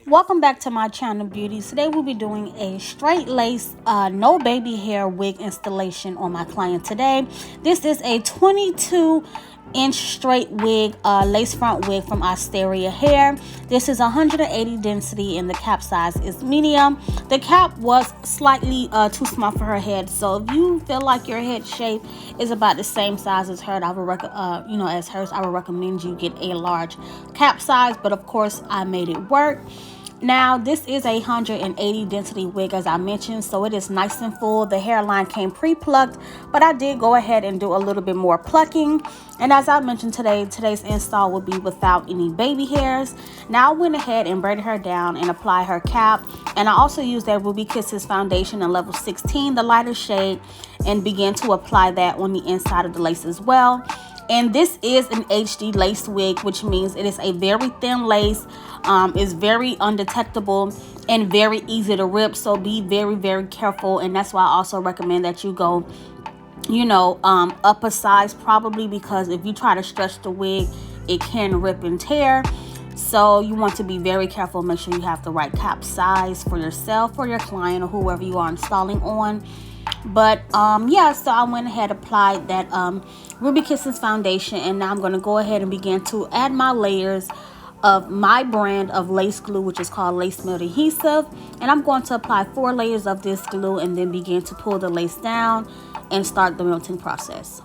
Welcome back to my channel, beauties. Today we'll be doing a straight lace no baby hair wig installation on my client today. This is a 22-inch straight wig, lace front wig from Asteria hair. This is 180 density and the cap size is medium. The cap was slightly too small for her head, so if you feel like your head shape is about the same size as hers, I would recommend you get a large cap size, but of course I made it work. Now this is a 180 density wig, as I mentioned, so it is nice and full. The hairline came pre-plucked, but I did go ahead and do a little bit more plucking. And as I mentioned, today's install will be without any baby hairs. Now I went ahead and braided her down and applied her cap, and I also used that Ruby Kisses foundation in level 16, the lighter shade, and began to apply that on the inside of the lace as well. And this is an HD lace wig, which means it is a very thin lace. It's very undetectable and very easy to rip, so be very careful. And that's why I also recommend that you go up a size, probably, because if you try to stretch the wig, it can rip and tear. So you want to be very careful. Make sure you have the right cap size for yourself, for your client, or whoever you are installing on. But yeah, so I went ahead and applied that Ruby Kisses foundation, and now I'm going to go ahead and begin to add my layers of my brand of lace glue, which is called Lace Melt Adhesive. And I'm going to apply 4 layers of this glue and then begin to pull the lace down and start the melting process.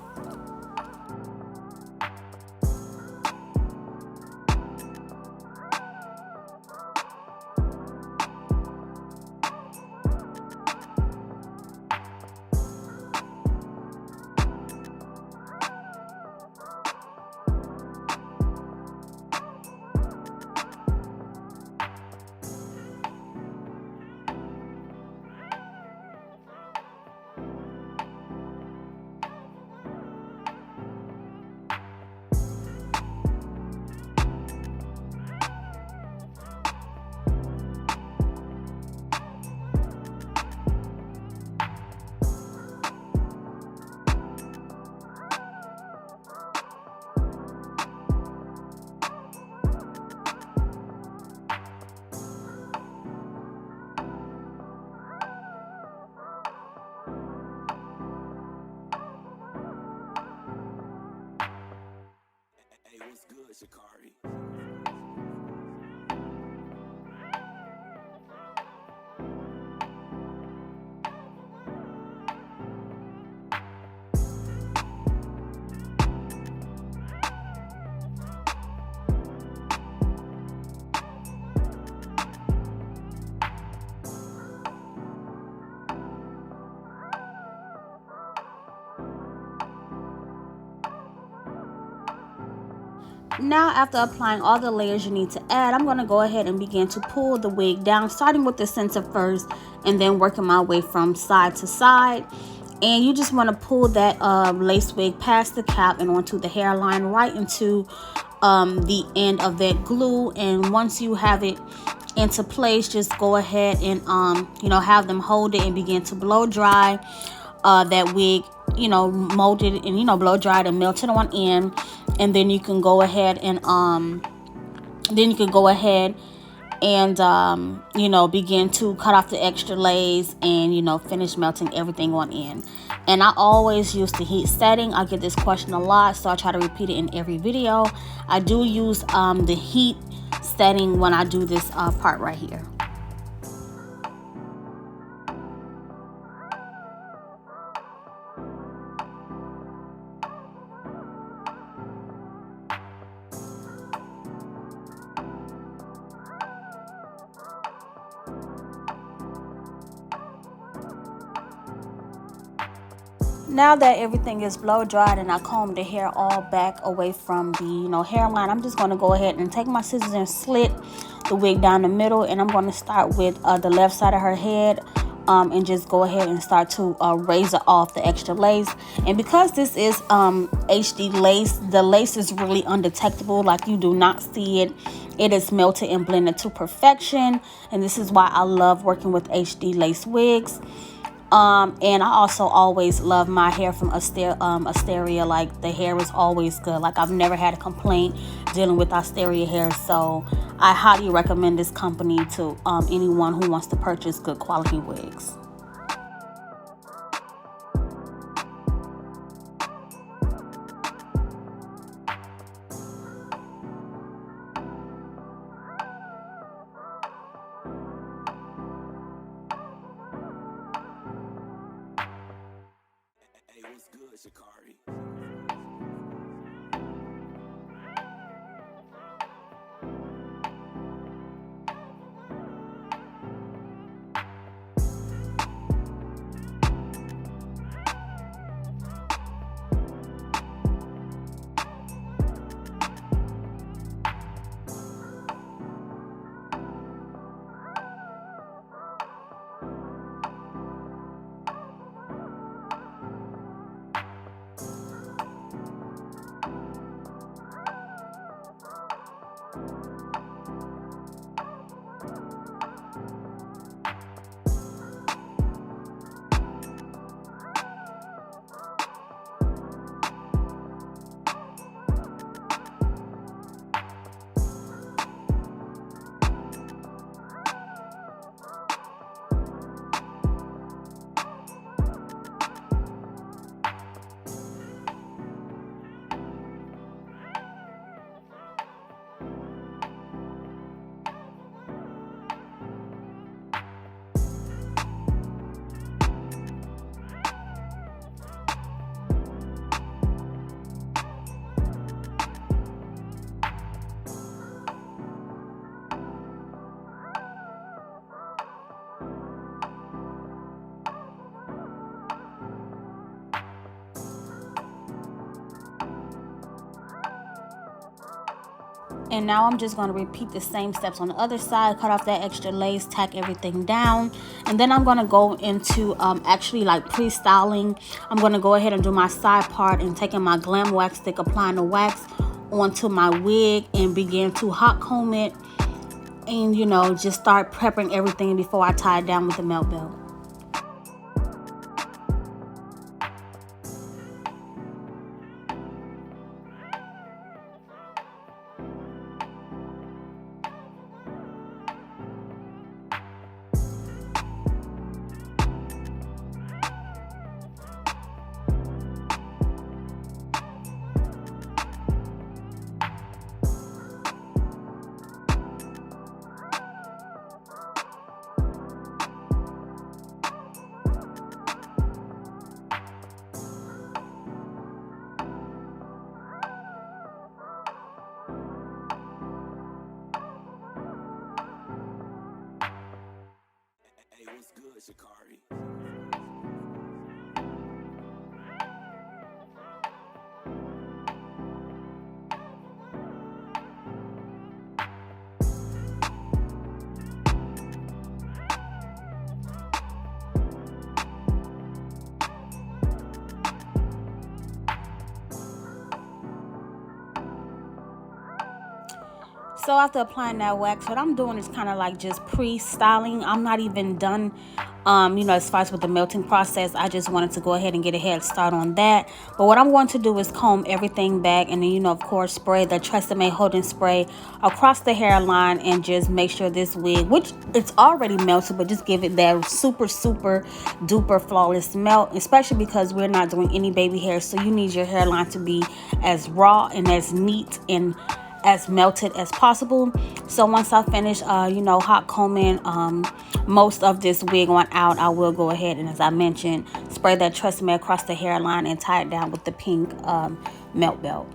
What's good, Shakari? Now, after applying all the layers you need to add, I'm going to go ahead and begin to pull the wig down, starting with the center first and then working my way from side to side. And you just want to pull that lace wig past the cap and onto the hairline, right into the end of that glue. And once you have it into place, just go ahead and have them hold it and begin to blow dry that wig, molded and blow dried and melted on in. And then you can go ahead and begin to cut off the extra layers and finish melting everything on in. And I always use the heat setting. I get this question a lot, so I try to repeat it in every video. I do use the heat setting when I do this part right here. Now that everything is blow dried and I combed the hair all back away from the hairline, I'm just going to go ahead and take my scissors and slit the wig down the middle. And I'm going to start with the left side of her head and just go ahead and start to razor off the extra lace. And because this is HD lace, the lace is really undetectable. Like, you do not see it. It is melted and blended to perfection. And this is why I love working with HD lace wigs. And I also always love my hair from Asteria. Like, the hair is always good. Like, I've never had a complaint dealing with Asteria hair. So I highly recommend this company to anyone who wants to purchase good quality wigs. Hey, what's good, Shakari? And now I'm just going to repeat the same steps on the other side. Cut off that extra lace, tack everything down, and then I'm going to go into actually like pre-styling. I'm going to go ahead and do my side part and taking my GLAMWAX stick, applying the wax onto my wig and begin to hot comb it, and just start prepping everything before I tie it down with the melt belt. Hey, what's good, Shakari? So after applying that wax, what I'm doing is kind of like just pre-styling. I'm not even done, as far as with the melting process. I just wanted to go ahead and get a head start on that. But what I'm going to do is comb everything back, and then, of course, spray the Tresemme holding spray across the hairline, and just make sure this wig, which it's already melted, but just give it that super, super duper flawless melt, especially because we're not doing any baby hair. So you need your hairline to be as raw and as neat and as melted as possible. So once I finish hot combing most of this wig on out, I will go ahead and, as I mentioned, spray that Tresemme across the hairline and tie it down with the pink melt belt.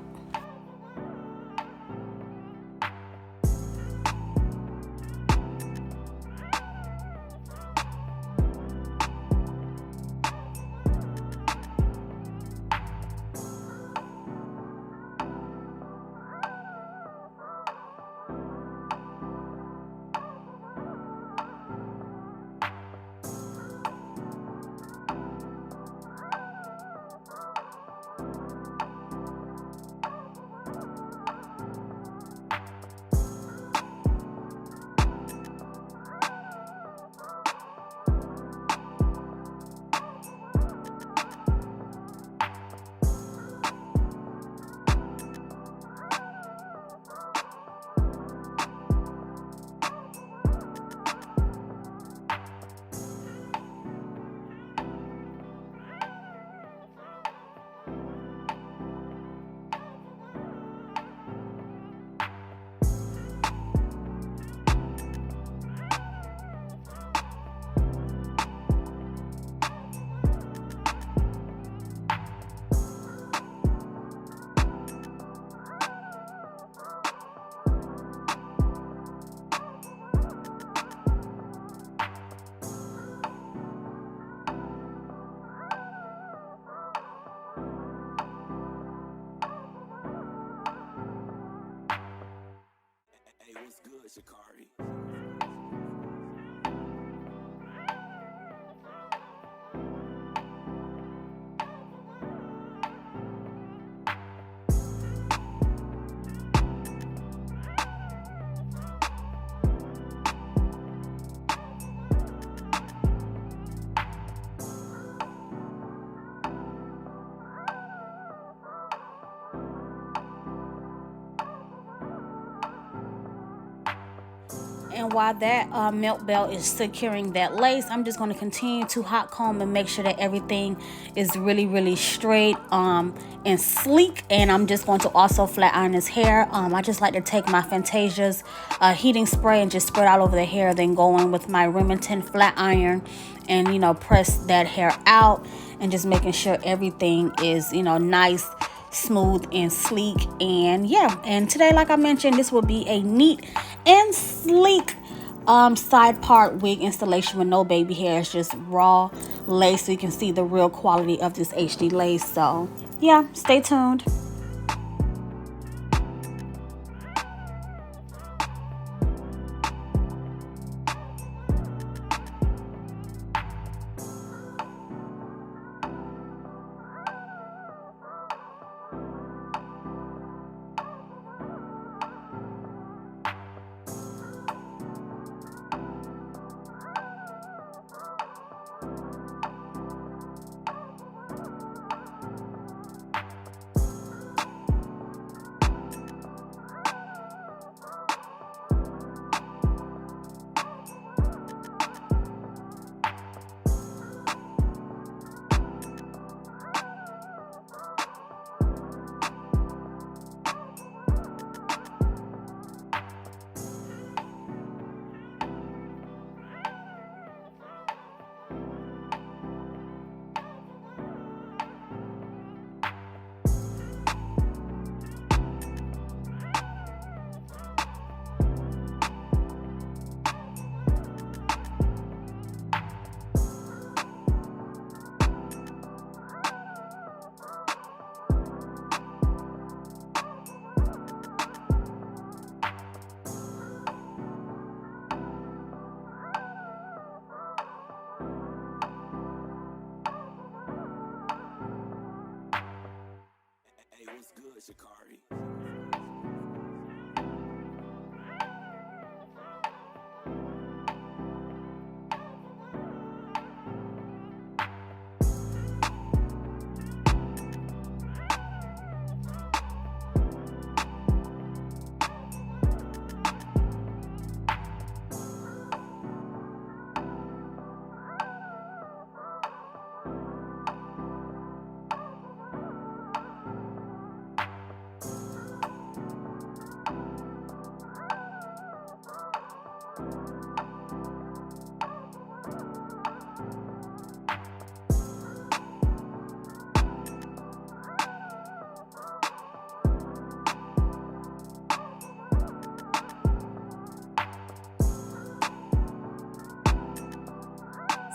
Shikari. And while that milk belt is securing that lace, I'm just going to continue to hot comb and make sure that everything is really straight and sleek. And I'm just going to also flat iron his hair. I just like to take my Fantasia's heating spray and just spread all over the hair, then go in with my Remington flat iron and, you know, press that hair out and just making sure everything is, you know, nice, smooth and sleek. And yeah, and today, like I mentioned, this will be a neat and sleek side part wig installation with no baby hair. It's just raw lace, so you can see the real quality of this HD lace. So yeah, stay tuned. Hey, what's good, Shikari?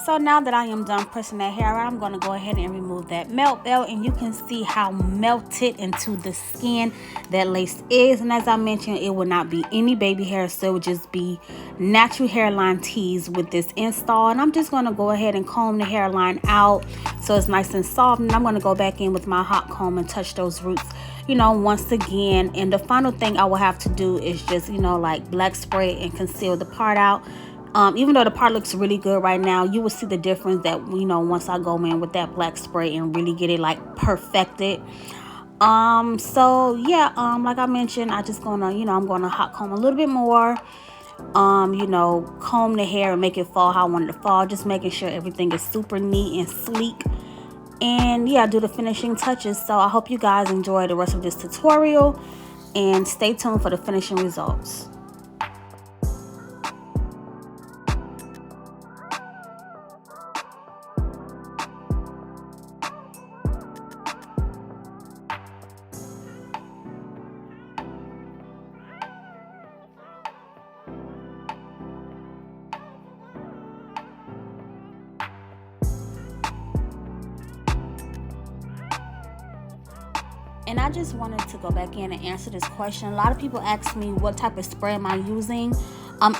So now that I am done pressing that hair out, I'm going to go ahead and remove that melt belt, and you can see how melted into the skin that lace is. And as I mentioned, it will not be any baby hair, so it would just be natural hairline tease with this install. And I'm just going to go ahead and comb the hairline out so it's nice and soft, and I'm going to go back in with my hot comb and touch those roots, you know, once again. And the final thing I will have to do is just, you know, like black spray and conceal the part out. Even though the part looks really good right now, you will see the difference that, you know, once I go in with that black spray and really get it like perfected. So yeah, like I mentioned, I just gonna, you know, I'm gonna hot comb a little bit more, you know, comb the hair and make it fall how I want it to fall, just making sure everything is super neat and sleek. And yeah, do the finishing touches. So I hope you guys enjoy the rest of this tutorial and stay tuned for the finishing results. And I just wanted to go back in and answer this question. A lot of people ask me what type of spray am I using.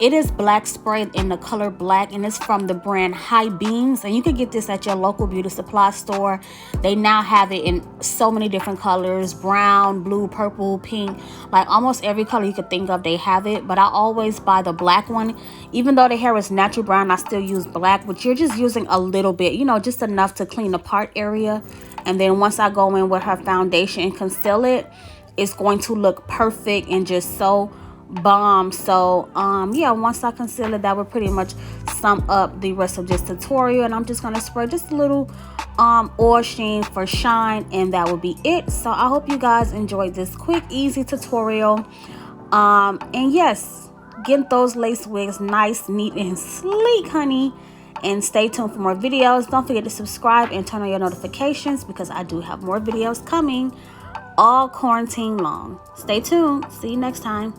It is black spray in the color black, and it's from the brand High Beams, and you can get this at your local beauty supply store. They now have it in so many different colors: brown, blue, purple, pink, like almost every color you could think of, they have it. But I always buy the black one. Even though the hair is natural brown, I still use black, but you're just using a little bit, you know, just enough to clean the part area. And then once I go in with her foundation and conceal it, it's going to look perfect and just so bomb. So yeah, once I conceal it, that would pretty much sum up the rest of this tutorial. And I'm just going to spray just a little oil sheen for shine, and that will be it. So I hope you guys enjoyed this quick, easy tutorial. And yes, get those lace wigs nice, neat, and sleek, honey. And stay tuned for more videos. Don't forget to subscribe and turn on your notifications, because I do have more videos coming all quarantine long. Stay tuned. See you next time.